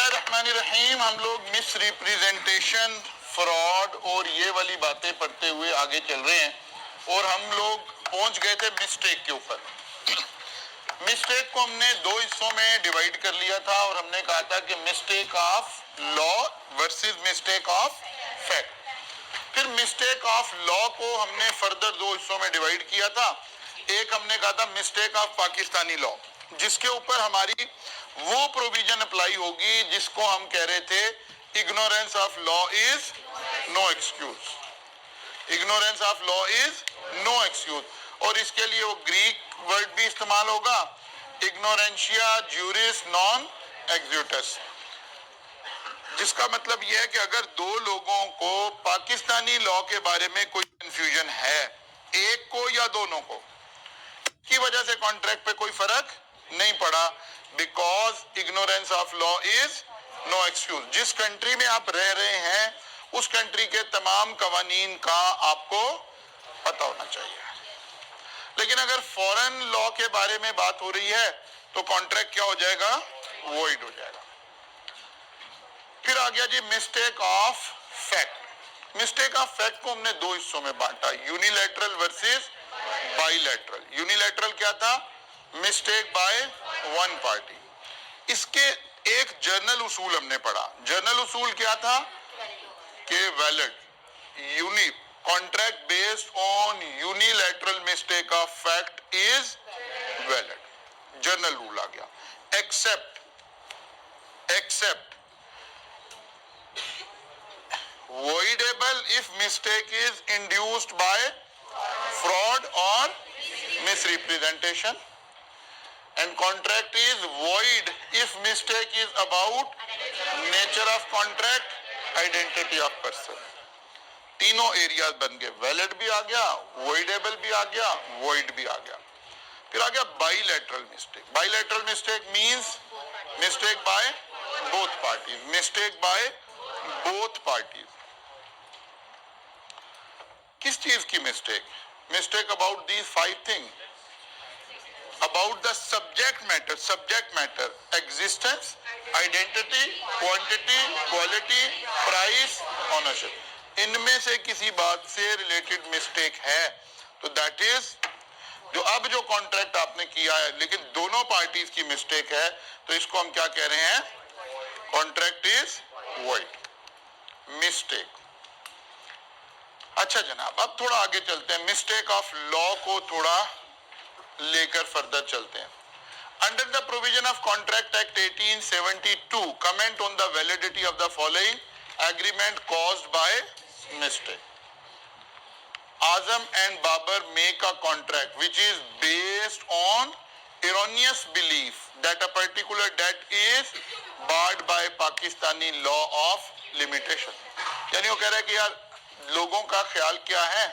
बिस्मिल्लाहिर्रहमानिर्रहीम। हम लोग मिस रिप्रेजेंटेशन, फ्रॉड और ये वाली बातें पढ़ते हुए आगे चल रहे हैं और हम लोग पहुंच गए थे मिस्टेक के ऊपर। मिस्टेक को हमने दो हिस्सों में डिवाइड कर लिया था और हमने कहा था कि mistake of law versus mistake of fact. फिर मिस्टेक ऑफ लॉ को हमने फर्दर दो हिस्सों में डिवाइड किया था। एक हमने कहा था मिस्टेक ऑफ पाकिस्तानी लॉ, जिसके ऊपर हमारी वो प्रोविजन अप्लाई होगी जिसको हम कह रहे थे ignorance of law is no excuse. Ignorance of law is no excuse. और इसके लिए वो ग्रीक वर्ड भी इस्तेमाल होगा, इग्नोरेंशिया ज्यूरिस नॉन एक्ज्यूटस, जिसका मतलब यह है कि अगर दो लोगों को पाकिस्तानी लॉ के बारे में कोई कंफ्यूजन है, एक को या दोनों को, की वजह से कॉन्ट्रैक्ट पे कोई फर्क नहीं पड़ा, because ignorance of law is no excuse. जिस कंट्री में आप रह रहे हैं उस कंट्री के तमाम कवानीन का आपको पता होना चाहिए। लेकिन अगर फॉरेन लॉ के बारे में बात हो रही है तो कॉन्ट्रैक्ट क्या हो जाएगा, वॉइड हो जाएगा। फिर आ गया जी mistake of fact. Mistake of fact को हमने दो हिस्सों में बांटा, यूनिलैटरल वर्सेस बाइलैटरल। यूनिलैटरल क्या था, मिस्टेक बाय वन पार्टी। इसके एक जर्नल उसूल हमने पढ़ा। जर्नल उसूल क्या था कि valid uni contract based on unilateral mistake of fact is valid. General rule आ गया। Except voidable if mistake is induced by fraud or misrepresentation, and contract is void if mistake is about nature of contract, identity of person। तीनों areas बन गए, valid भी आ गया, voidable भी आ गया, void भी आ गया। फिर आ गया bilateral mistake. Bilateral mistake means mistake by both parties. Mistake by both parties किस चीज की mistake? Mistake about these five thing, about the subject matter, existence, identity, quantity, quality, price, ownership. इनमें से किसी बात से रिलेटेड मिस्टेक है तो दैट इज जो कॉन्ट्रैक्ट आपने किया है लेकिन दोनों पार्टीज की मिस्टेक है तो इसको हम क्या कह रहे हैं, कॉन्ट्रैक्ट इज वॉइड। मिस्टेक। अच्छा जनाब, अब थोड़ा आगे चलते हैं, मिस्टेक ऑफ लॉ को थोड़ा लेकर फर्दर चलते हैं। Under the provision of contract act 1872 comment on the validity of the following agreement caused by mistake. Azam and Babar make a contract which is based on erroneous belief that a particular debt is barred by Pakistani law of limitation। यानी वो कह रहा है कि यार लोगों का ख्याल क्या है,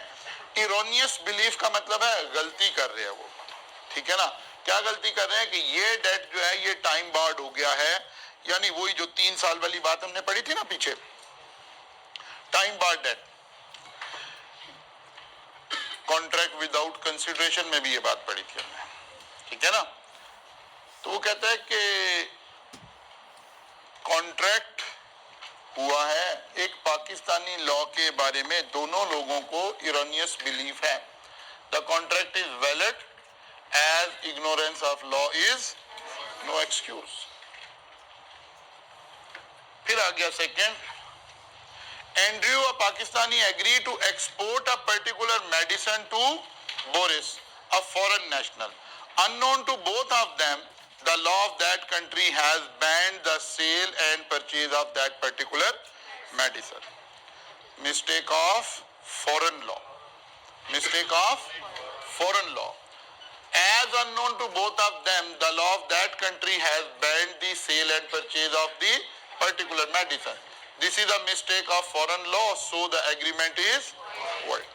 इरोनियस बिलीफ का मतलब है गलती कर रहे हैं वो, ठीक है ना। क्या गलती कर रहे हैं कि ये डेट जो है ये टाइम बार्ड हो गया है, यानी वही जो 3 साल वाली बात हमने पढ़ी थी ना पीछे, time barred debt. Contract without consideration में भी ये बात पढ़ी थी हमने, ठीक है ना। तो वो कहता है कि कॉन्ट्रैक्ट हुआ है एक पाकिस्तानी लॉ के बारे में, दोनों लोगों को इरोनियस बिलीफ है, the contract is valid as ignorance of law is no excuse. फिर आ गया second, Andrew, a Pakistani, agreed to export a particular medicine to Boris, a foreign national. Unknown to both of them, the law of that country has banned the sale and purchase of that particular medicine. Mistake of foreign law. Mistake of foreign law. As unknown to both of them, the law of that country has banned the sale and purchase of the particular medicine. This is a mistake of foreign law, so the agreement is void।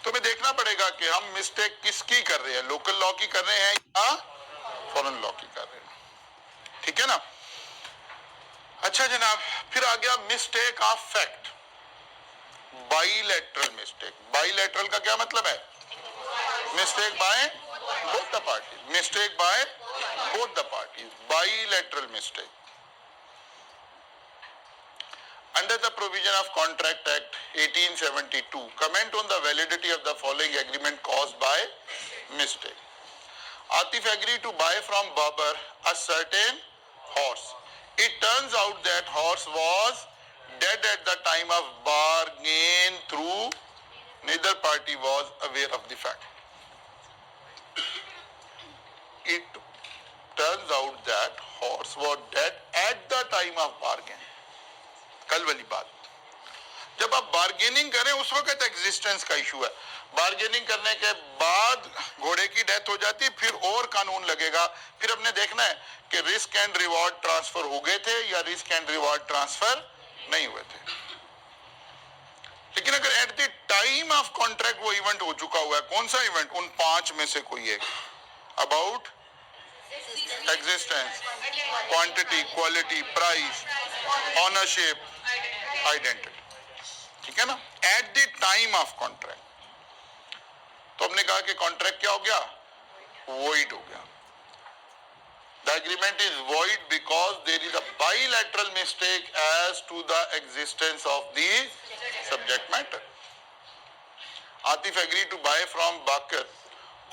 तो हमें देखना पड़ेगा कि हम mistake किसकी कर रहे हैं, लोकल लॉ की कर रहे हैं या फॉरेन लॉ की कर रहे हैं, ठीक है ना। अच्छा जनाब, फिर आ गया mistake of fact, bilateral mistake. Bilateral का क्या मतलब है, mistake by both the parties, mistake by both the parties, bilateral mistake. Under the provision of Contract Act 1872, comment on the validity of the following agreement caused by mistake. Atif agreed to buy from Babar a certain horse. It turns out that horse was dead at the time of bargain through neither party was aware of the fact. It turns out that horse was dead at the time of bargain. कल वाली बात, जब आप bargaining करें उस वक्त existence का issue है, बार्गेनिंग करने के बाद घोड़े की डेथ हो जाती, फिर और कानून लगेगा, फिर हमने देखना है कि रिस्क एंड रिवॉर्ड ट्रांसफर हो गए थे या रिस्क एंड रिवॉर्ड ट्रांसफर नहीं हुए थे। लेकिन अगर at the time of contract वो इवेंट हो चुका हुआ है, कौन सा इवेंट? उन 5 में से कोई एक, about existence, quantity, quality, price, ownership, identity, ठीक है ना, at the time of contract. तो हमने कहा कि कॉन्ट्रैक्ट क्या हो गया? वॉइड हो गया। The agreement is void because there is a bilateral mistake as to the existence of the subject matter. Atif agreed to buy from Bakr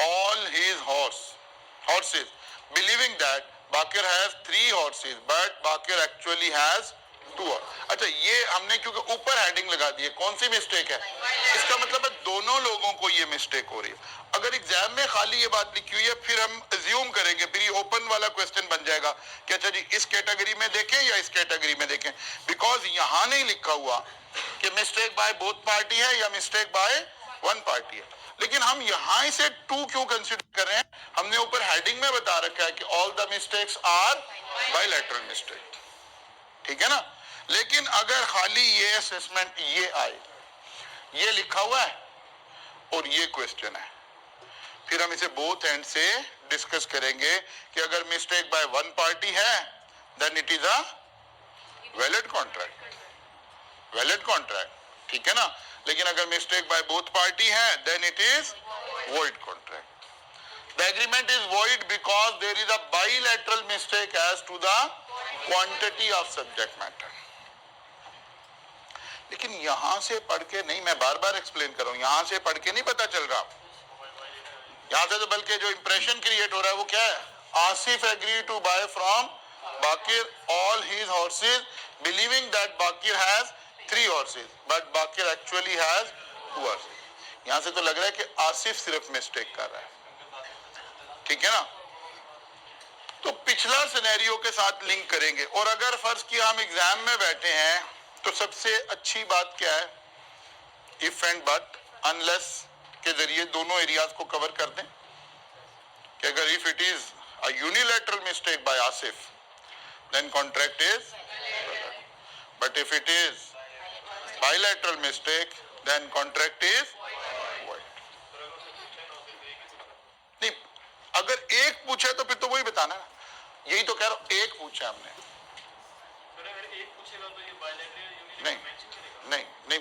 all his horses, believing that Bakr has 3 horses, but Bakr actually has 2. अच्छा, ये हमने क्योंकि ऊपर heading लगा दी है, कौन सी mistake है? इसका मतलब है दोनों लोगों को ये मिस्टेक हो रही है। अगर एग्जाम में खाली ये बात लिखी हुई है, फिर हम अज्यूम करेंगे, फिर ये ओपन वाला क्वेश्चन बन जाएगा कि अच्छा जी इस कैटेगरी में देखें या इस कैटेगरी में देखें, बिकॉज यहाँ नहीं लिखा हुआ कि मिस्टेक बाय बोथ पार्टी है या मिस्टेक बाय वन पार्टी है। लेकिन हम यहाँ से 2 क्यों कंसिडर कर रहे हैं? हमने ऊपर हेडिंग में बता रखा है कि all the mistakes are bilateral mistake, ठीक है ना। लेकिन अगर खाली ये असेसमेंट ये आए, ये लिखा हुआ है और ये क्वेश्चन है, फिर हम इसे बोथ एंड से डिस्कस करेंगे कि अगर मिस्टेक बाय वन पार्टी है then it is a valid contract, valid contract, ठीक है ना। लेकिन अगर मिस्टेक बाय बोथ पार्टी है then it is void contract. The agreement is void because there is a bilateral mistake as to the quantity of subject matter. लेकिन यहां से पढ़ के नहीं, मैं बार बार एक्सप्लेन कर रहा हूं, यहां से पढ़ के नहीं पता चल रहा, यहां से तो बल्कि जो इंप्रेशन क्रिएट हो रहा है वो क्या है? Asif agree to buy from Baqir all his horses believing that Baqir has 3 horses but Baqir actually has 2 horses। यहां से तो लग रहा है कि आसिफ सिर्फ मिस्टेक कर रहा है, ठीक है ना। तो पिछला सिनेरियो के साथ लिंक करेंगे, और अगर फर्ज किया हम एग्जाम में बैठे हैं तो सबसे अच्छी बात क्या है? इफ एंड बट अनलेस के जरिए दोनों एरियाज को कवर कर दें कि अगर if it is a unilateral mistake by Asif then contract is, but if it is bilateral mistake then contract is void. नहीं, अगर एक पूछे तो फिर तो वही बताना है, यही तो कह रहा हूं, एक पूछा हमने, नहीं नहीं नहीं,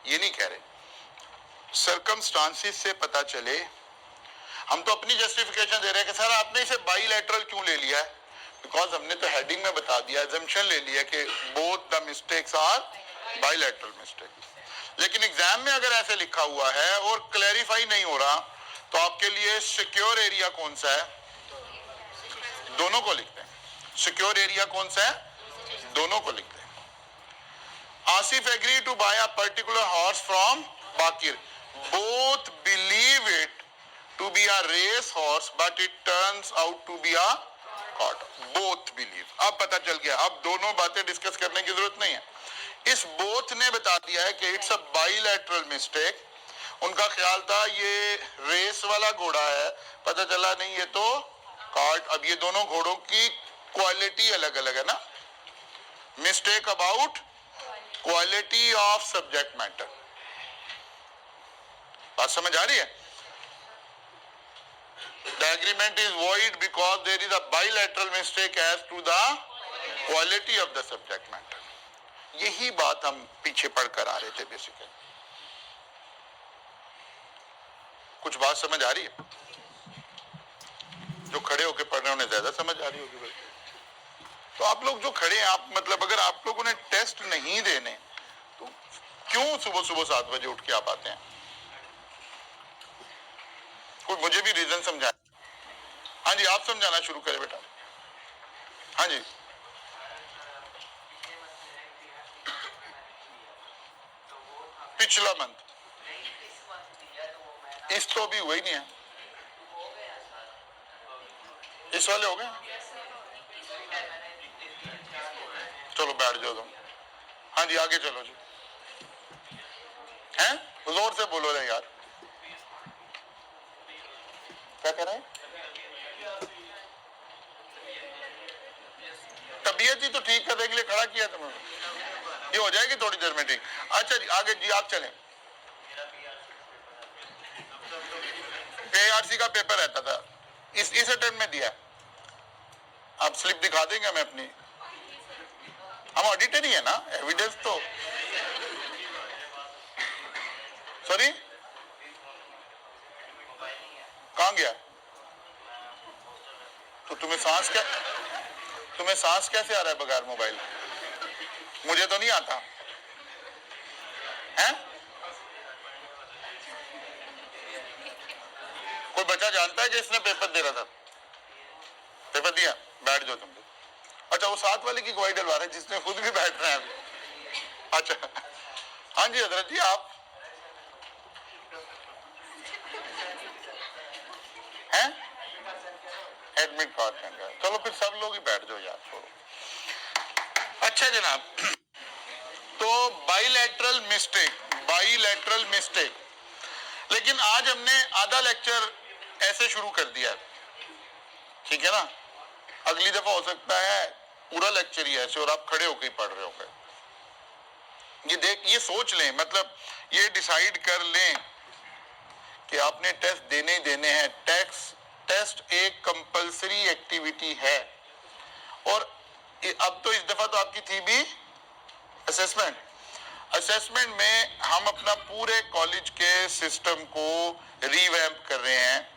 ये नहीं कह रहे, सर्कमस्टांसिस से पता चले। हम तो अपनी जस्टिफिकेशन दे रहे हैं कि सर आपने इसे बाइलैटरल क्यों ले लिया है, बिकॉज हमने तो हेडिंग में बता दिया, अजम्पशन ले लिया कि both the mistakes are bilateral mistake. लेकिन एग्जाम में अगर ऐसे लिखा हुआ है और क्लैरिफाई नहीं हो रहा तो आपके लिए सिक्योर एरिया कौन सा है? दोनों को लिखते हैं। सिक्योर एरिया कौन सा है? दोनों को लिखते हैं। Asif agree to buy a particular horse from Baqir, both believe it to be a race horse but it turns out to be a cart. Both believe, अब पता चल गया, अब दोनों बातें डिस्कस करने की जरूरत नहीं है। इस बोथ ने बता दिया है कि इट्स अ बाइलैटरल मिस्टेक। उनका ख्याल था ये रेस वाला घोड़ा है, पता चला नहीं ये तो कार्ट। अब ये दोनों घोड़ों की क्वालिटी अलग अलग है ना, mistake about quality of subject matter. बात समझ आ रही है? The agreement is void because there is a bilateral mistake as to the quality of the subject matter. यही बात हम पीछे पढ़कर आ रहे थे बेसिकली। कुछ बात समझ आ रही है? जो खड़े होकर पढ़ रहे हैं उन्हें ज्यादा समझ आ रही होगी। तो आप लोग जो खड़े हैं, आप मतलब अगर आप लोगों ने टेस्ट नहीं देने तो क्यों सुबह सुबह 7 बजे उठ के आप आते हैं? कोई मुझे भी रीजन समझाए। हाँ जी, आप समझाना शुरू करें बेटा। हाँ जी, पिछला मंथ, इस तो अभी हुआ ही नहीं है, इस वाले हो गए। चलो बैठ जाओ तुम। हाँ जी, आगे चलो जी। हैं, जोर से बोलो रे यार, क्या कह रहे हैं? तबीयत ही तो ठीक करने के लिए खड़ा किया तुमने, ये हो जाएगी थोड़ी देर में ठीक। अच्छा जी, आगे जी आप चलें। केआरसी का पेपर रहता था, इस अटेम्प्ट में दिया। आप स्लिप दिखा देंगे हमें अपनी, हम ऑडिटर ही है ना, एविडेंस तो। सॉरी, कहाँ गया? तो तुम्हें सांस कैसे आ रहा है बगैर मोबाइल? मुझे तो नहीं आता है। कोई बच्चा जानता है कि इसने पेपर दे रहा था? पेपर दिया, बैठ जाओ तुम। अच्छा, वो 7 वाले की गवाही डलवा रहे हैं जिसने खुद भी बैठ रहे हैं अभी। अच्छा, हाँ जी हजरत जी, आप हैं? एडमिट कार्ड का, चलो फिर सब लोग ही बैठ जाओ यार, छोड़ो। अच्छा जनाब, तो बाइलैटरल मिस्टेक, लेकिन आज हमने आधा लेक्चर ऐसे शुरू कर दिया है, ठीक है ना? अगली दफा हो सकता है पूरा लेक्चर ही ऐसे और आप खड़े होकर पढ़ रहे होंगे। ये सोच लें, मतलब ये डिसाइड कर लें कि आपने टेस्ट देने ही देने हैं। टेस्ट एक कंपलसरी एक्टिविटी है, और अब तो इस दफा तो आपकी थी भी असेसमेंट में हम अपना पूरे कॉलेज के सिस्टम को रीवैम्प कर रहे हैं।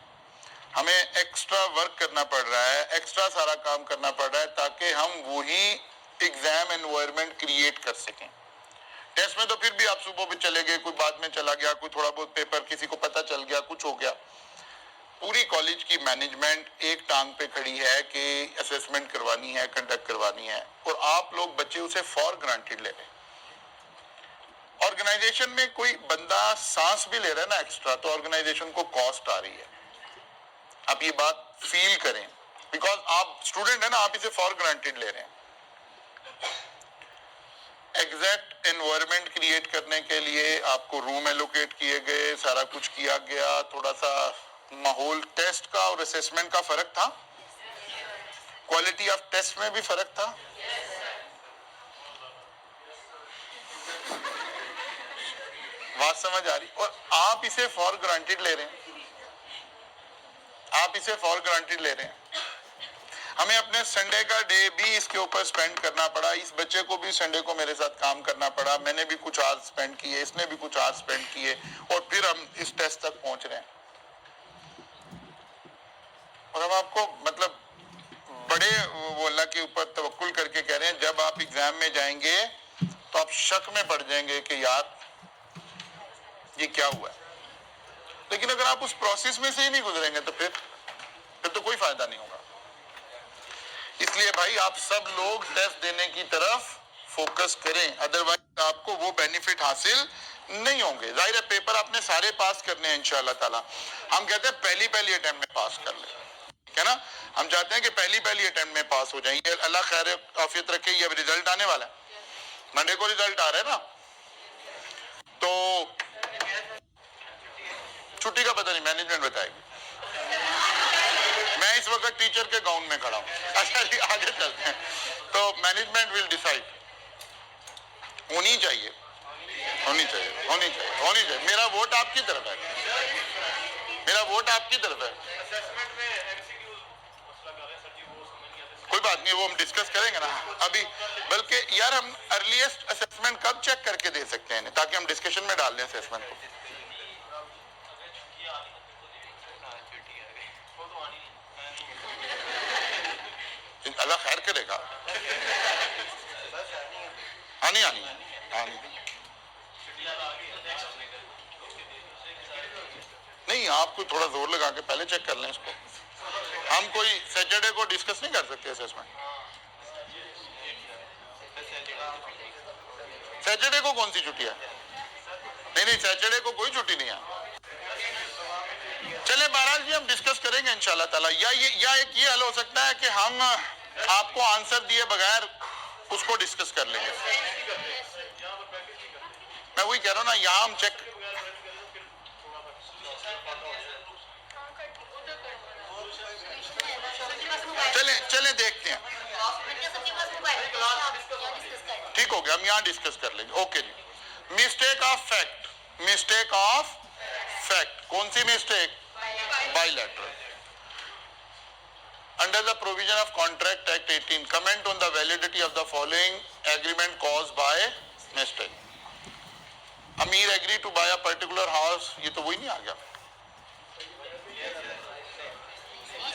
हमें एक्स्ट्रा वर्क करना पड़ रहा है, एक्स्ट्रा सारा काम करना पड़ रहा है ताकि हम वही एग्जाम एनवायरनमेंट क्रिएट कर सकें। टेस्ट में तो फिर भी आप सुबह भी चले गए, कोई बाद में चला गया, कोई थोड़ा बहुत पेपर किसी को पता चल गया, कुछ हो गया। पूरी कॉलेज की मैनेजमेंट एक टांग पे खड़ी है कि असेसमेंट करवानी है, कंडक्ट करवानी है, और आप लोग बच्चे उसे फॉर ग्रांटेड ले रहे हैं। ऑर्गेनाइजेशन में कोई बंदा सांस भी ले रहा है ना एक्स्ट्रा, तो ऑर्गेनाइजेशन को कॉस्ट आ रही है। आप ये बात फील करें, बिकॉज आप स्टूडेंट है ना, आप इसे फॉर ग्रांटेड ले रहे हैं। एग्जैक्ट एनवायरनमेंट क्रिएट करने के लिए आपको रूम एलोकेट किए गए, सारा कुछ किया गया। थोड़ा सा माहौल, टेस्ट का और असेसमेंट का फर्क था, क्वालिटी ऑफ टेस्ट में भी फर्क था। बात समझ आ रही? और आप इसे फॉर ग्रांटेड ले रहे हैं, हमें अपने संडे का डे भी इसके ऊपर स्पेंड करना पड़ा। इस बच्चे को भी संडे को मेरे साथ काम करना पड़ा, मैंने भी कुछ आवर्स स्पेंड किए, इसने भी कुछ आवर्स स्पेंड किए, और फिर हम इस टेस्ट तक पहुंच रहे हैं। और हम आपको मतलब बड़े वो अल्लाह के ऊपर तवक्कुल करके कह रहे हैं, जब आप एग्जाम में जाएंगे तो आप शक में पड़ जाएंगे कि यार ये क्या हुआ है। लेकिन अगर आप उस प्रोसेस में से ही नहीं गुजरेंगे तो फिर तो कोई फायदा नहीं होगा। इसलिए भाई आप सब लोग टेस्ट देने की तरफ फोकस करें, अदरवाइज आपको वो बेनिफिट हासिल नहीं होंगे। जाहिर है पेपर आपने सारे पास करने हैं इंशाअल्लाह ताला। हम कहते हैं पहली अटेम्प्ट में पास कर ले, है ना? हम चाहते हैं कि पहली अटेम्प्ट में पास हो जाएंगे। अल्लाह खैर आफियत रखे। ये अब रिजल्ट आने वाला है, मंडे को रिजल्ट आ रहा है ना, तो छुट्टी का पता नहीं, मैनेजमेंट बताएगी। मैं इस वक्त टीचर के गाउन में खड़ा हूं। अच्छा जी, आगे चलते हैं। तो मैनेजमेंट विल डिसाइड। होनी चाहिए। मेरा वोट आपकी तरफ है, कोई बात नहीं, वो हम डिस्कस करेंगे ना अभी। बल्कि यार हम अर्लीस्ट असेसमेंट कब चेक करके दे सकते हैं, ताकि हम डिस्कशन में डाल दें असेसमेंट को। अल्लाह खैर करेगा। आनी आनी आनी नहीं, आपको थोड़ा जोर लगा के पहले चेक कर लें इसको। हम कोई सैटरडे को डिस्कस नहीं कर सकते असेसमेंट। सैटरडे को कौन सी छुट्टी है? नहीं, सैटरडे को कोई छुट्टी नहीं है। चले बहरहाल जी हम डिस्कस करेंगे इंशाल्लाह ताला। या एक ये हल हो सकता है कि हम आपको आंसर दिए बगैर उसको डिस्कस कर लेंगे। मैं वही कह रहा हूँ ना, यहाँ हम चेक चले देखते हैं। ठीक हो गया, हम यहाँ डिस्कस कर लेंगे। ओके जी। Mistake of fact, mistake of fact. कौन सी mistake? Bilateral. Under the provision of Contract Act 18, comment on the validity of the following agreement caused by mistake. Amir agreed to buy a particular house. ये तो वही नहीं आ गया।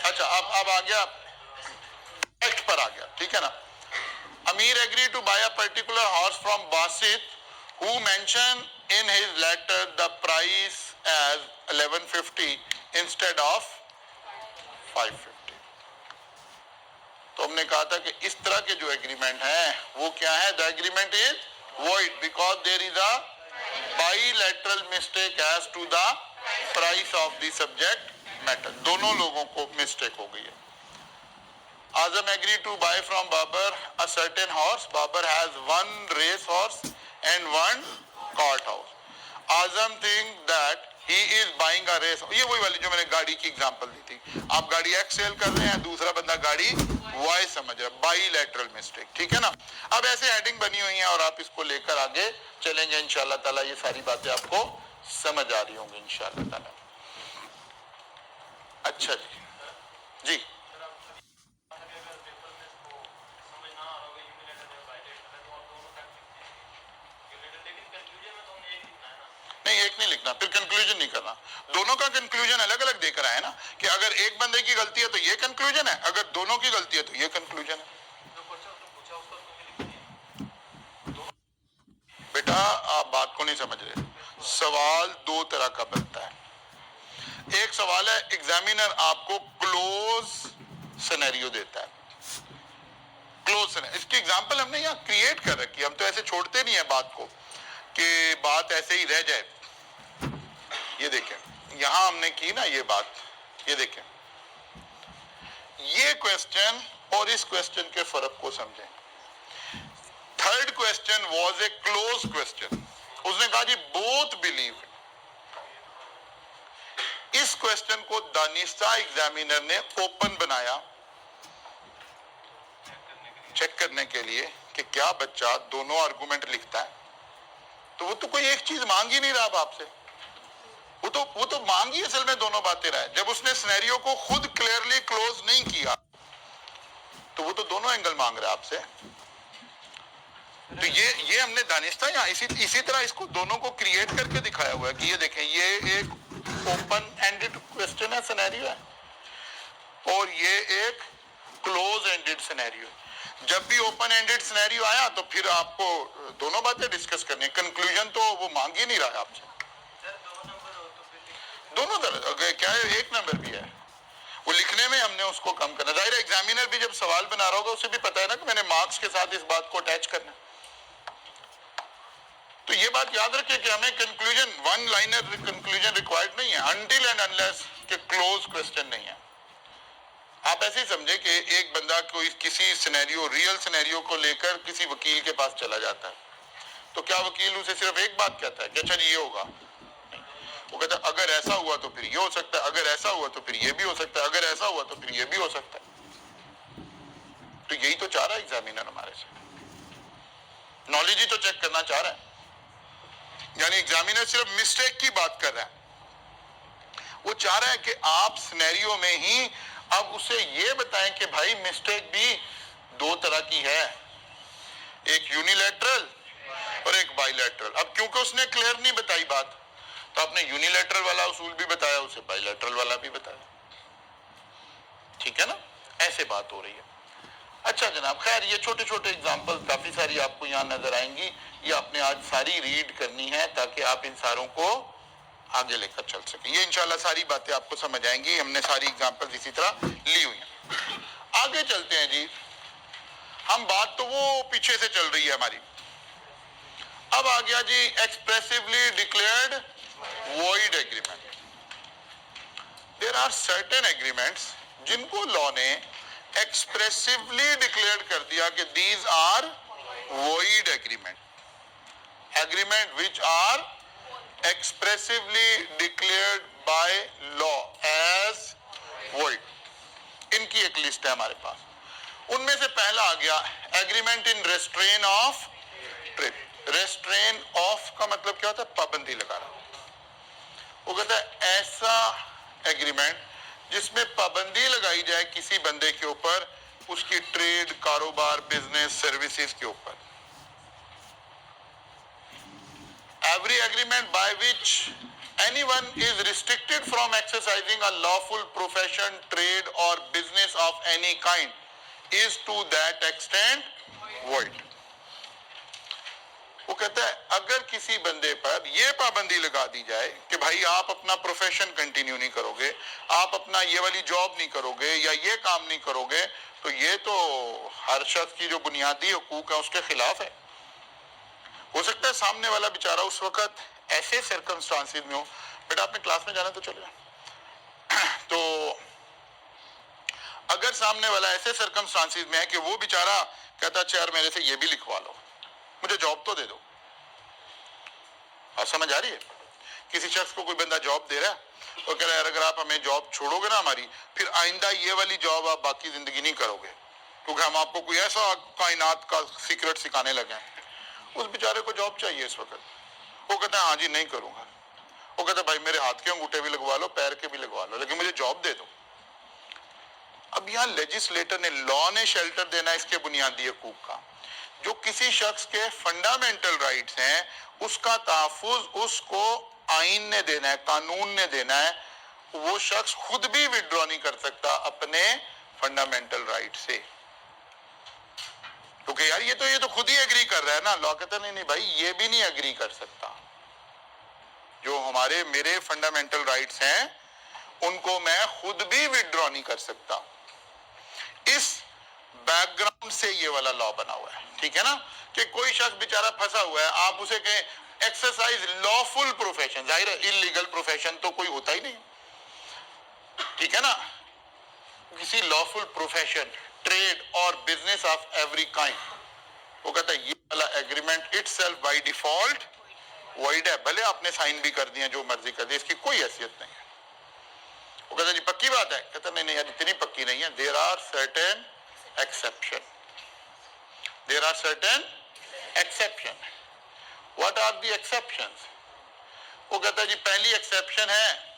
अच्छा, अब आ गया, फैक्ट पर आ गया, ठीक है ना। Amir agreed to buy a particular horse from Basit, who mentioned in his letter the price as 1150 instead of 550. तो हमने कहा था कि इस तरह के जो एग्रीमेंट हैं वो क्या है? The agreement is void because there is a bilateral mistake as to the price of the subject matter. दोनों लोगों को मिस्टेक हो गई है। Azam agreed to buy from Babar a certain horse. Babar has one race horse and one cart horse. Azam thinks that he is buying a race. ये वही वाली जो मैंने गाड़ी की एग्जांपल दी थी। आप गाड़ी X सेल कर रहे हैं, दूसरा बंदा गाड़ी Y समझ रहा है। बाइलैटरल मिस्टेक, ठीक है ना। अब ऐसे हेडिंग बनी हुई है और आप इसको लेकर आगे चलेंगे इंशाल्लाह ताला। ये सारी बातें आपको समझ आ रही होंगी इंशाल्लाह ताला। अच्छा जी, जी नहीं, एक नहीं लिखना, फिर कंक्लूजन नहीं करना। दोनों का कंक्लूजन अलग अलग देकर आए ना, कि अगर एक बंदे की गलती है तो ये कंक्लूजन है, अगर दोनों की गलती है तो ये कंक्लूजन है। बेटा आप बात को नहीं समझ रहे। सवाल दो तरह का बनता है। एक सवाल है एग्जामिनर आपको क्लोज सिनेरियो देता है, क्लोज सिनेरियो। इसकी एग्जांपल हमने यहाँ क्रिएट कर रखी है। हम तो ऐसे छोड़ते नहीं है बात को कि बात ऐसे ही रह जाए। ये देखें, यहां हमने की ना ये बात, ये देखें, ये क्वेश्चन और इस क्वेश्चन के फर्क को समझें। Third question was a close question. उसने कहा जी बोथ बिलीव। इस क्वेश्चन को दानिस्ता एग्जामिनर ने ओपन बनाया चेक करने के लिए कि क्या बच्चा दोनों आर्गुमेंट लिखता है। तो वो तो कोई एक चीज मांग ही नहीं रहा अब आपसे, वो तो मांग ही असल में दोनों बातें रहा है। जब उसने सिनेरियो को खुद क्लियरली क्लोज नहीं किया तो वो तो दोनों एंगल मांग रहा है आपसे। तो ये हमने दानिस्ता यहाँ इसी तरह इसको दोनों को क्रिएट करके दिखाया हुआ है कि ये देखें, ये एक ओपन एंडेड क्वेश्चन है, सिनेरियो है, और ये एक क्लोज एंडेड सिनेरियो है। जब भी ओपन एंडेड सिनेरियो आया तो फिर आपको दोनों बातें डिस्कस करनी है। कंक्लूजन तो वो मांग ही नहीं रहा है आपसे। दोनों तरह क्या है, एक नंबर भी है, वो लिखने में हमने उसको कम करना। जाहिर है एग्जामिनर भी जब सवाल बना रहा होगा उसे भी पता है ना कि मैंने मार्क्स के साथ इस बात को अटैच करना। तो ये बात याद रखिए कि हमें conclusion one liner conclusion required नहीं है अनटिल एंड अनलेस कि क्लोज क्वेश्चन नहीं है। आप ऐसे ही समझे कि एक बंदा कोई किसी सिनेरियो, रियल सिनेरियो को लेकर किसी वकील के पास चला जाता है, तो क्या वकील उसे सिर्फ एक बात कहता है कि अच्छा जी ये होगा? वो कहता है अगर ऐसा हुआ तो फिर ये हो सकता है, अगर ऐसा हुआ तो फिर ये भी हो सकता है, अगर ऐसा हुआ तो फिर ये भी हो सकता है। तो यही तो चाह रहा है एग्जामिनर हमारे से, नॉलेज ही तो चेक करना चाह रहा है। यानी एग्जामिनर सिर्फ मिस्टेक की बात कर रहा है, वो चाह रहा है कि आप सिनेरियो में ही अब उसे ये बताएं कि भाई मिस्टेक भी दो तरह की है, एक यूनिलैटरल और एक बाइलैटरल। अब क्योंकि उसने क्लियर नहीं बताई बात, तो आपने यूनिलैटरल वाला उसूल भी बताया, उसे बाइलैटरल वाला भी बताया। ठीक है ना, ऐसे बात हो रही है। अच्छा जनाब, खैर ये छोटे छोटे एग्जाम्पल काफी सारी आपको यहाँ नजर आएंगी, ये आपने आज सारी रीड करनी है ताकि आप इन सारों को आगे लेकर चल सकें। ये इंशाल्लाह सारी बातें आपको समझ आएंगी, हमने सारी एग्जाम्पल इसी तरह ली हुई हैं। आगे चलते हैं जी, हम बात तो वो पीछे से चल रही है हमारी, अब आ गया जी expressively declared void agreement. There are certain agreements जिनको लॉ ने एक्सप्रेसिवली डिक्लेयर कर दिया कि these are void agreement, agreement which are expressively declared by law as void। इनकी एक लिस्ट है हमारे पास, उनमें से पहला आ गया agreement in restraint of trade. Restrain of का मतलब क्या होता है? पाबंदी लगाना। वो कहता है ऐसा एग्रीमेंट जिसमें पाबंदी लगाई जाए किसी बंदे के ऊपर, उसकी ट्रेड, कारोबार, बिजनेस, सर्विसेज के ऊपर। Every agreement by which anyone is restricted from exercising a lawful profession, trade or business of any kind is to that extent void। वो कहता है अगर किसी बंदे पर यह पाबंदी लगा दी जाए कि भाई आप अपना प्रोफेशन कंटिन्यू नहीं करोगे, आप अपना ये वाली जॉब नहीं करोगे या ये काम नहीं करोगे, तो ये तो हर शख्स की जो बुनियादी हुकूक है उसके खिलाफ है। हो सकता है सामने वाला बेचारा उस वक्त ऐसे सर्कमस्टांसिस में हो, बेटा आपने क्लास में जाना तो चले जाओ तो अगर सामने वाला ऐसे सर्कमस्टांसिस में है कि वो बेचारा कहता है यार मेरे से ये भी लिखवा लो, मुझे जॉब तो दे दो। आप समझ आ रही है? किसी शख्स को कोई बंदा जॉब दे रहा है और कह रहा है अगर आप हमें जॉब छोड़ोगे ना हमारी, फिर आइंदा ये वाली जॉब आप बाकी जिंदगी नहीं करोगे क्योंकि हम आपको कोई ऐसा कायनात का सीक्रेट सिखाने लगे हैं। उस बेचारे को जॉब चाहिए इस वक्त, वो कहता है हाँ जी नहीं करूंगा। वो कहता है भाई मेरे हाथ के अंगूठे भी लगवा लो, पैर के भी लगवा लो, लेकिन मुझे जॉब दे दो। अब यहाँ लेजिस्लेटर ने, लॉ ने शेल्टर देना इसके बुनियादी हकूक का। जो किसी शख्स के फंडामेंटल राइट्स हैं उसका तहफ्फुज उसको आइन ने देना है, कानून ने देना है। वो शख्स खुद भी विड्रॉ नहीं कर सकता अपने फंडामेंटल राइट से, क्योंकि यार ये तो खुद ही एग्री कर रहा है ना। लॉ कहता नहीं भाई ये भी नहीं एग्री कर सकता, जो हमारे मेरे फंडामेंटल राइट्स हैं उनको मैं खुद भी विड्रॉ नहीं कर सकता। इस बैकग्राउंड से ये वाला लॉ बना हुआ है, ठीक है ना, कि कोई शख्स बेचारा फंसा हुआ है, आप उसे कहें एक्सरसाइज लॉफुल प्रोफेशन, जाहिर है इलीगल प्रोफेशन तो कोई होता ही नहीं, ठीक है ना। किसी लॉफुल प्रोफेशन, ट्रेड और बिजनेस ऑफ एवरी काइंड, वो कहता है ये वाला agreement itself by default void है, भले आपने साइन भी कर दिया जो मर्जी कर दिया, इसकी कोई हैसियत नहीं है। वो कहता है जी पक्की बात है? कहता नहीं यार इतनी पक्की नहीं है, there are certain exception, there are certain exception. What are the exceptions? वो कहता है जी पहली एक्सेप्शन है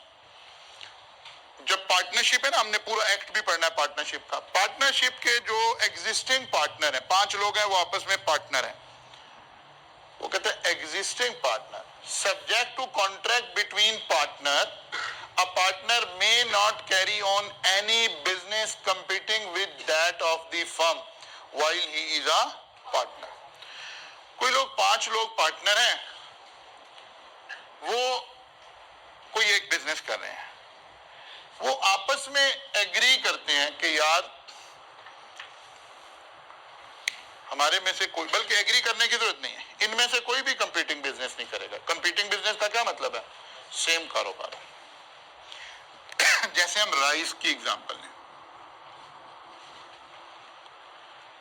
जब पार्टनरशिप है ना, हमने पूरा एक्ट भी पढ़ना है पार्टनरशिप का। पार्टनरशिप के जो एग्जिस्टिंग पार्टनर है, 5 लोग हैं वो आपस में पार्टनर हैं, वो कहते हैं existing partner subject to contract between partner, a partner may not carry on any business competing with that of the firm while he is a partner. कोई लोग 5 लोग पार्टनर हैं, वो कोई एक बिजनेस कर रहे हैं, वो आपस में एग्री करते हैं कि यार हमारे में से कोई, बल्कि एग्री करने की जरूरत नहीं है, इनमें से कोई भी कंपीटिंग बिजनेस नहीं करेगा। कंपीटिंग बिजनेस का क्या मतलब है? सेम कारोबार। जैसे हम राइस की एग्जांपल लें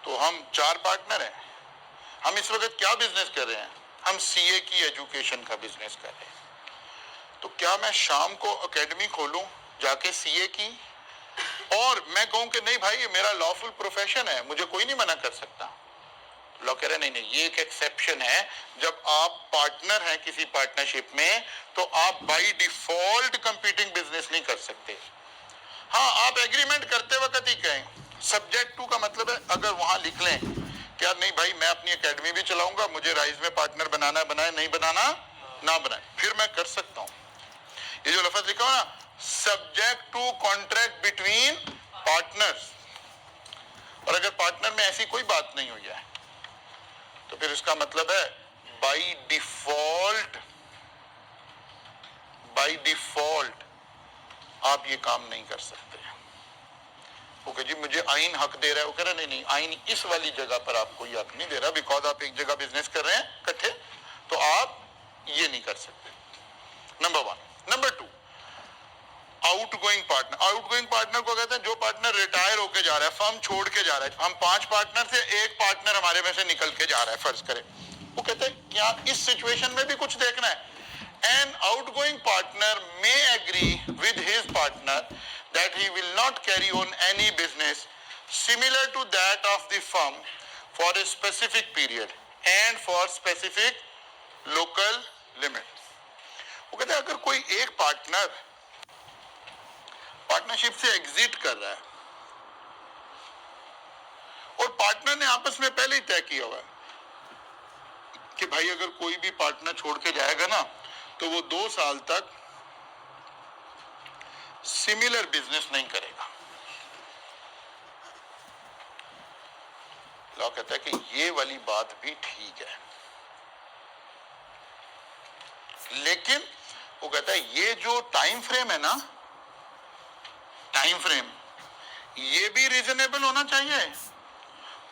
तो हम 4 पार्टनर हैं, हम इस वक्त क्या बिजनेस कर रहे हैं? हम सीए की एजुकेशन का बिजनेस कर रहे हैं। तो क्या मैं शाम को एकेडमी खोलूं जाके सीए की, और मैं कहूं कि नहीं भाई ये मेरा लॉफुल प्रोफेशन है, मुझे कोई नहीं मना कर सकता? लॉ कह रहे नहीं ये एक एक्सेप्शन है, जब आप पार्टनर हैं किसी पार्टनरशिप में तो आप बाय डिफॉल्ट कंपीटिंग बिजनेस नहीं कर सकते। हाँ आप एग्रीमेंट करते वक्त ही कहें, सब्जेक्ट टू का मतलब है अगर वहां लिख लें कि यार नहीं भाई मैं अपनी एकेडमी भी चलाऊंगा, मुझे राइज में पार्टनर बनाना बनाए, नहीं बनाना ना बनाए, फिर मैं कर सकता हूं। ये जो लफ्ज लिखा हो ना, subject to contract between partners, और अगर पार्टनर में ऐसी कोई बात नहीं हुई है तो फिर इसका मतलब है बाय डिफॉल्ट आप ये काम नहीं कर सकते। ओके जी, मुझे आइन हक दे रहा है, वो कह रहा है नहीं, आइन इस वाली जगह पर आपको ये हक नहीं दे रहा, बिकॉज आप एक जगह बिजनेस कर रहे हैं इकट्ठे, तो आप ये नहीं कर सकते। नंबर 1। नंबर 2, आउटगोइंग पार्टनर को कहते हैं जो पार्टनर रिटायर होके जा रहा है, फर्म छोड़ के जा रहा है। हम 5 पार्टनर से एक पार्टनर हमारे में से निकल के जा रहा है, फर्ज करें। वो कहते हैं क्या इस सिचुएशन में भी कुछ देखना है? An outgoing partner may agree with his partner that he will not carry on any business similar to that of the firm for a specific period and for specific local limit। वो कहते हैं अगर कोई एक partnership से exit कर रहा है और पार्टनर ने आपस में पहले ही तय किया हुआ है कि भाई अगर कोई भी पार्टनर छोड़ के जाएगा ना तो वो 2 साल तक सिमिलर बिजनेस नहीं करेगा। लॉ कहता है कि ये वाली बात भी ठीक है, लेकिन वो कहता है ये जो टाइम फ्रेम है ना, टाइम फ्रेम ये भी रीजनेबल होना चाहिए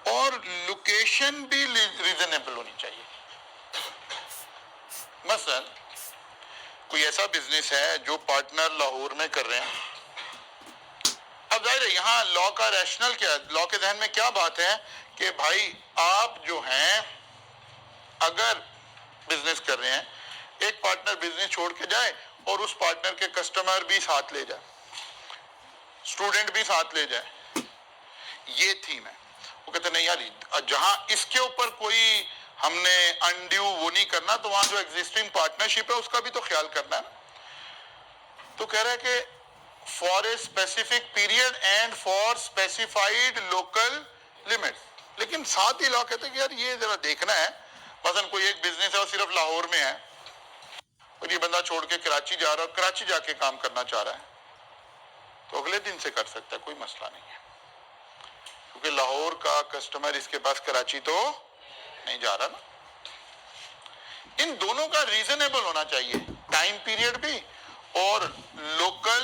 और लोकेशन भी रीजनेबल होनी चाहिए। मसलन कोई ऐसा बिजनेस है जो पार्टनर लाहौर में कर रहे हैं, अब जाहिर है यहाँ लॉ का रैशनल क्या है, लॉ के जहन में क्या बात है कि भाई आप जो हैं अगर बिजनेस कर रहे हैं, एक पार्टनर बिजनेस छोड़ के जाए और उस पार्टनर के कस्टमर भी साथ ले जाए, स्टूडेंट भी साथ ले जाए, ये थीम है। वो कहते नहीं यार, जहां इसके ऊपर कोई हमने अनड्यू वो नहीं करना, तो वहां जो एग्जिस्टिंग पार्टनरशिप है उसका भी तो ख्याल करना है। तो कह रहा है कि for a specific period and for specified local limits, लेकिन साथ ही लॉ कहते हैं कि यार ये जरा देखना है, मसलन कोई एक बिजनेस है और सिर्फ लाहौर में है और ये बंदा छोड़ के कराची जा रहा है और कराची जाके काम करना चाह रहा है, तो अगले दिन से कर सकता है, कोई मसला नहीं है, क्योंकि लाहौर का कस्टमर इसके पास कराची तो नहीं जा रहा ना। इन दोनों का रीजनेबल होना चाहिए, टाइम पीरियड भी और लोकल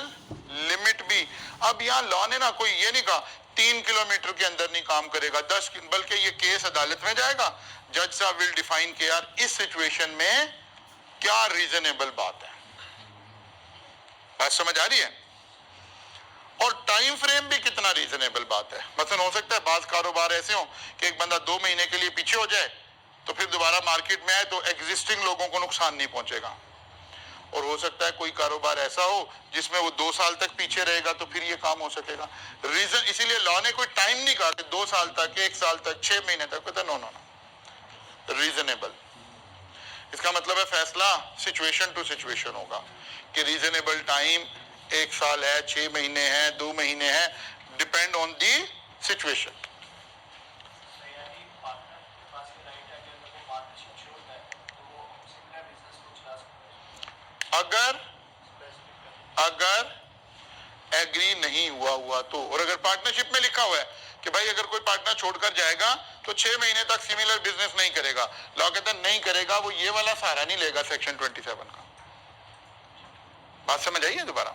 लिमिट भी। अब यहाँ लॉ ने ना कोई ये नहीं कहा 3 किलोमीटर के अंदर नहीं काम करेगा, 10, बल्कि ये केस अदालत में जाएगा, जज साहब विल डिफाइन के यार इस सिचुएशन में क्या रीजनेबल बात है। बात समझ आ रही है? और टाइम फ्रेम भी कितना रीजनेबल बात है। मसलन हो सकता है बाज कारोबार ऐसे हो कि एक बंदा 2 महीने के लिए पीछे हो जाए तो फिर दोबारा मार्केट में आए तो एग्जिस्टिंग लोगों को नुकसान नहीं पहुंचेगा, और हो सकता है कोई कारोबार ऐसा हो जिसमें वो 2 साल तक पीछे रहेगा तो फिर ये काम हो सकेगा। रीजन इसीलिए लॉ ने कोई टाइम नहीं कहा कि 2 साल तक, 1 साल तक, 6 महीने तक, कहता नो नो नो, रीजनेबल। इसका मतलब है फैसला सिचुएशन टू सिचुएशन होगा कि रीजनेबल टाइम 1 साल है, 6 महीने है, 2 महीने है, डिपेंड ऑन दी सिचुएशन। अगर एग्री नहीं हुआ तो, और अगर पार्टनरशिप में लिखा हुआ है कि भाई अगर कोई पार्टनर छोड़कर जाएगा तो 6 महीने तक सिमिलर बिजनेस नहीं करेगा, लॉ कहता है नहीं करेगा, वो ये वाला सहारा नहीं लेगा सेक्शन 27 का। बात समझ आई है? दोबारा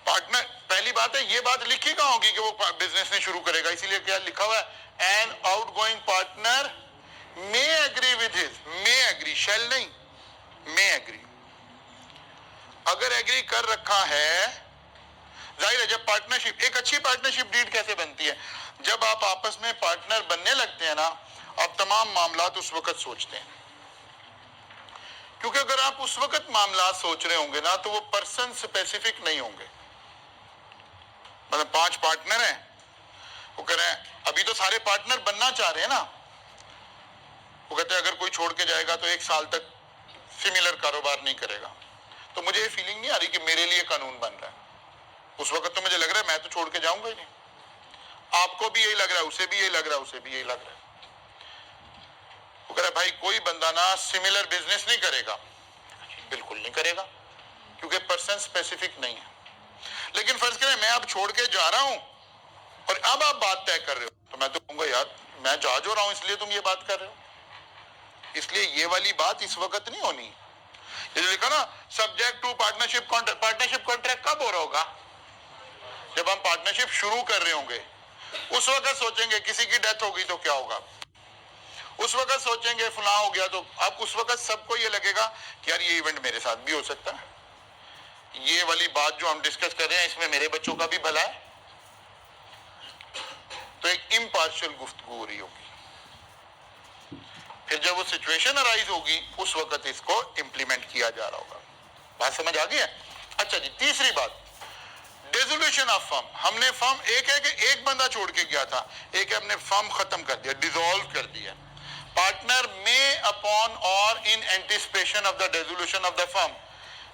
पार्टनर, पहली बात है ये बात लिखी कहाँ होगी कि वो बिजनेस नहीं शुरू करेगा, इसीलिए क्या लिखा हुआ है, an outgoing partner may agree with his, may agree, shall नहीं, मे एग्री। अगर एग्री कर रखा है, जाहिर है जब पार्टनरशिप, एक अच्छी पार्टनरशिप डीड कैसे बनती है, जब आप आपस में पार्टनर बनने लगते हैं ना, आप तमाम मामलात उस वक्त सोचते हैं, क्योंकि अगर आप उस वक्त मामलात सोच रहे होंगे ना तो वो पर्सन स्पेसिफिक नहीं होंगे। मतलब 5 पार्टनर हैं, वो कह रहे हैं अभी तो सारे पार्टनर बनना चाह रहे हैं ना, वो कहते हैं अगर कोई छोड़ के जाएगा तो 1 साल तक सिमिलर कारोबार नहीं करेगा, तो मुझे ये फीलिंग नहीं आ रही कि मेरे लिए कानून बन रहा है। उस वक्त तो मुझे लग रहा है मैं तो छोड़ के जाऊंगा ही नहीं, आपको भी यही लग रहा है, उसे भी यही लग रहा है, उसे भी यही लग रहा है। वो कह रहा है भाई कोई बंदा ना सिमिलर बिजनेस नहीं करेगा, बिल्कुल नहीं करेगा, क्योंकि पर्सन स्पेसिफिक नहीं है। लेकिन फर्ज करें मैं अब छोड़ के जा रहा हूं और अब आप बात तय कर रहे हो तो मैं तो कहूंगा यार मैं जज हो रहा हूं इसलिए तुम ये बात कर रहे हो, इसलिए ये वाली बात इस वक्त नहीं होनी। ये जो लिखा ना subject to partnership contract, partnership contract कब हो रहा होगा? जब हम पार्टनरशिप शुरू कर रहे होंगे। उस वक्त सोचेंगे किसी की डेथ हो गई तो क्या होगा, उस वक्त सोचेंगे फलां हो गया, तो अब उस वक्त सबको ये लगेगा कि यार ये इवेंट मेरे साथ भी हो सकता है, ये वाली बात जो हम डिस्कस कर रहे हैं इसमें मेरे बच्चों का भी भला है। तो एक इम्पार्शियल गुफ्तगू हो रही होगी। फिर जब वो सिचुएशन अराइज होगी उस वक्त इसको इंप्लीमेंट किया जा रहा होगा। बात समझ आ गई है? अच्छा जी, तीसरी बात डिसोल्यूशन ऑफ फर्म। हमने फर्म एक है कि एक बंदा छोड़ के गया था, एक है हमने फर्म खत्म कर दिया, डिसॉल्व कर दिया। पार्टनर मे अपॉन और in anticipation of the dissolution of the firm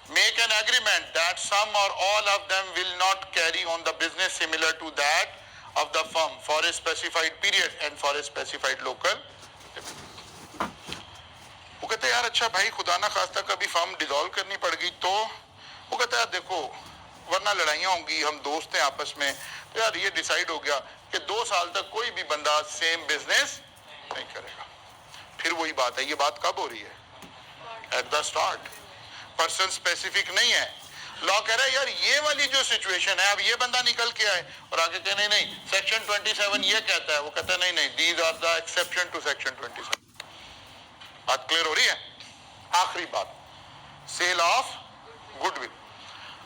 make an agreement that some or all of them will not carry on the business similar to that of the firm for a specified period and for a specified local। वो कहते हैं यार अच्छा भाई खुदा ना खास्ता कभी फर्म डिसॉल्व करनी पड़ गई तो, वो कहता है देखो वरना लड़ाइयाँ होंगी, हम दोस्त हैं आपस में, तो यार ये डिसाइड हो गया कि 2 साल तक कोई भी बंदा सेम बिजनेस नहीं करेगा। फिर वही बात है, ये बात कब हो रही है? At the start, person specific नहीं है। लॉ कह रहा है यार ये वाली जो सिचुएशन है, अब ये बंदा निकल के आए और आगे कहे नहीं नहीं सेक्शन 27 ये कहता है, वो कहता है नहीं नहीं these are the exception to section 27। बात क्लियर हो रही है? आखिरी बात सेल ऑफ गुडविल।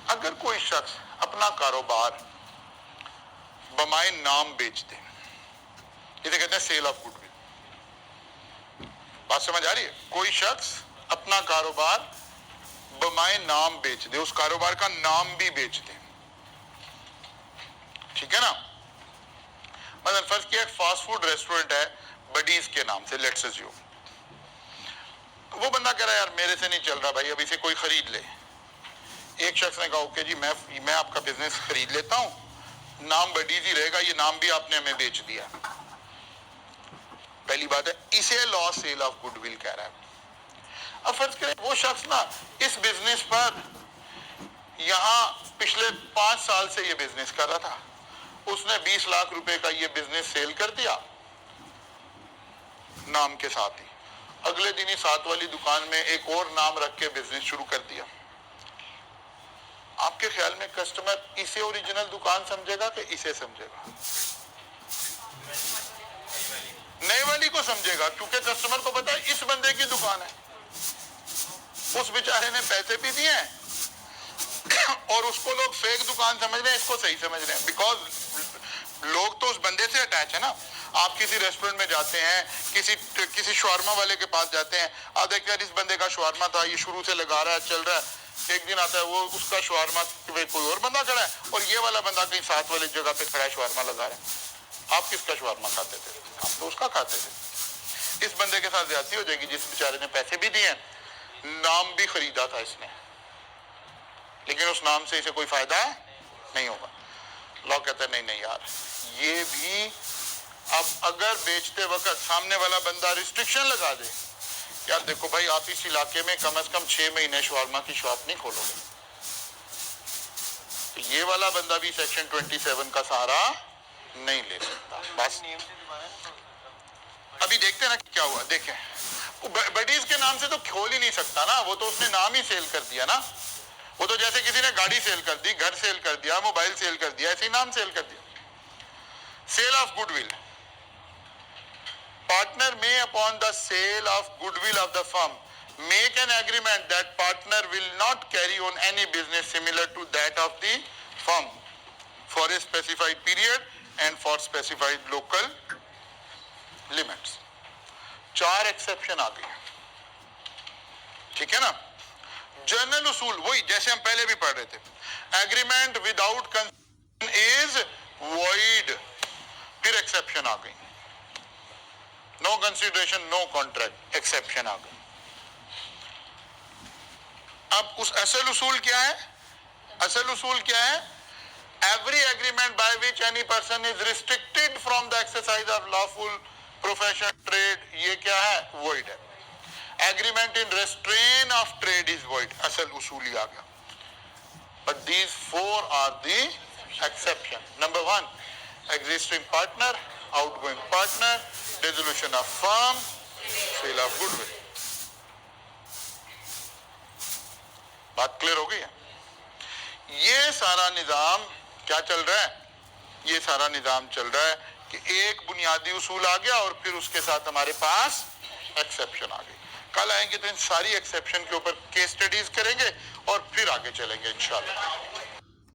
अगर कोई शख्स अपना कारोबार बमाए नाम बेच दे, इसे कहते हैं सेल ऑफ गुडविल। बात समझ आ रही है? कोई शख्स अपना कारोबार बमाए नाम बेच दे, उस कारोबार का नाम भी बेच दे, ठीक है ना? मतलब फर्ज किया एक फास्ट फूड रेस्टोरेंट है बडीज के नाम से, लेट्स अज्यूम। वो बंदा कह रहा है यार मेरे से नहीं चल रहा भाई, अब इसे कोई खरीद ले। एक शख्स ने कहा ओके जी मैं आपका बिजनेस खरीद लेता हूं, नाम बडीज ही रहेगा, ये नाम भी आपने हमें बेच दिया। पहली बात है, इसे लॉ सेल ऑफ गुडविल कह रहा है। अब फर्ज करें वो शख्स ना इस बिजनेस पर यहां पिछले 5 साल से ये बिजनेस कर रहा था, उसने 20 लाख रुपए का ये बिजनेस सेल कर दिया नाम के साथ ही, अगले दिन ही साथ वाली दुकान में एक और नाम रख के बिजनेस शुरू कर दिया। आपके ख्याल में कस्टमर इसे ओरिजिनल दुकान समझेगा कि इसे समझेगा? नए वाली को समझेगा, क्योंकि कस्टमर को पता है इस बंदे की दुकान है, उस बेचारे ने पैसे भी दिए हैं और उसको लोग फेक दुकान समझ रहे हैं, इसको सही समझ रहे हैं। बिकॉज लोग तो उस बंदे से अटैच है ना। आप किसी रेस्टोरेंट में जाते हैं, किसी शवारमा वाले के पास जाते हैं, आप देखते हैं इस बंदे का शवारमा था, ये शुरू से लगा रहा है, चल रहा है, एक दिन आता है वो उसका शवारमा कोई और बंदा खड़ा है और ये वाला बंदा कहीं साथ वाली जगह पे खड़ा है, शवारमा लगा रहा है। आप किसका शवारमा खाते थे? आप तो उसका खाते थे। इस बंदे के साथ ज्यादती हो जाएगी जिस बेचारे ने पैसे भी दिए, नाम भी खरीदा था इसने, लेकिन उस नाम से इसे कोई फायदा नहीं होगा। लॉ कहता है नहीं नहीं यार, ये भी अब अगर बेचते वक्त सामने वाला बंदा रिस्ट्रिक्शन लगा दे, यार देखो भाई आप इस इलाके में कम से कम 6 महीने शवारमा की शॉप नहीं खोलोगे, तो ये वाला बंदा भी सेक्शन 27 का सहारा नहीं ले सकता। बस अभी देखते हैं ना क्या हुआ। देखें बडीज के नाम से तो खोल ही नहीं सकता ना, वो तो उसने नाम ही सेल कर दिया ना। वो तो जैसे किसी ने गाड़ी सेल कर दी, घर सेल कर दिया, मोबाइल सेल कर दिया, ऐसे ही नाम सेल कर दिया। Sale of goodwill, partner may upon the sale of goodwill of the firm make an agreement that partner will not carry on any business similar to that of the firm for a specified period and for specified local limits। 4 exception आ गए, ठीक है ना? General उसूल वही जैसे हम पहले भी पढ़ रहे थे, agreement without consideration is void. फिर एक्सेप्शन आ गई, no consideration no contract, exception आ गई। अब उस असल उसूल क्या है? असल उसूल क्या है? Every agreement by which any person is restricted from the exercise of lawful profession trade, ये क्या है? वॉइड है। Agreement in restraint of trade is void, असल उसूल ही आ गया। But these 4 are the exception. Number 1, existing partner, outgoing partner, dissolution of firm, sale of goodwill. बात क्लियर हो गई है? ये सारा निजाम क्या चल रहा है? ये सारा निजाम चल रहा है कि एक बुनियादी उसूल आ गया और फिर उसके साथ हमारे पास एक्सेप्शन आ गई। कल आएंगे तो इन सारी एक्सेप्शन के ऊपर केस स्टडीज करेंगे और फिर आगे चलेंगे इंशाल्लाह।